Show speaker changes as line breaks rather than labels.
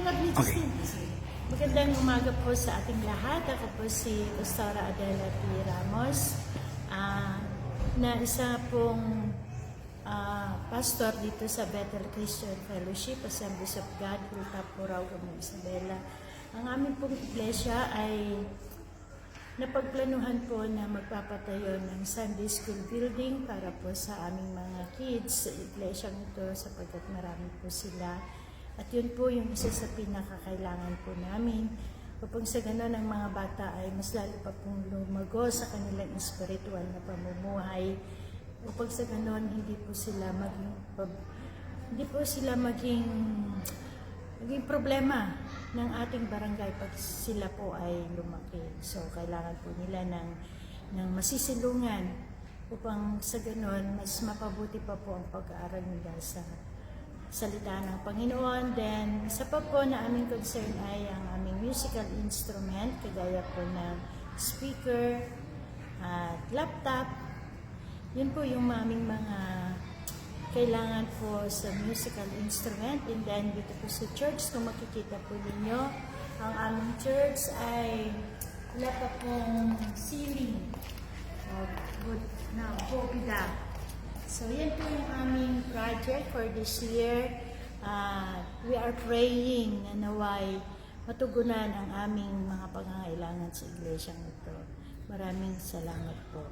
lang
Okay.
Magandang umaga po sa ating lahat. Ako po si Pastora Adela P. Ramos, na isa pong pastor dito sa Bethel Christian Fellowship, Assemblies of God, Hilltop, Purao, Gamang Isabela. Ang aming pong iglesia ay napagplanuhan po na magpapatayo ng Sunday School building para po sa aming mga kids sa iglesia ito sapagkat marami po sila. At yun po yung isa sa pinakakailangan po namin upang sa gano'n ang mga bata ay mas lalo pa pong lumago sa kanilang espiritual na pamumuhay upang sa gano'n hindi po sila maging problema ng ating barangay pag sila po ay lumaki. So kailangan po nila ng masisilungan upang sa gano'n mas mapabuti pa po ang pag-aaral nila sa salita ng Panginoon. Then, isa pa po na aming concern ay ang aming musical instrument, kagaya po ng speaker at laptop. Yun po yung aming mga kailangan po sa musical instrument. And then, dito po sa church, kung makikita po ninyo, ang aming church ay wala pa pong ceiling. Bobida. So, yan po yung aming project for this year. We are praying na naway matugunan ang aming mga pangangailangan sa iglesyang ito. Maraming salamat po.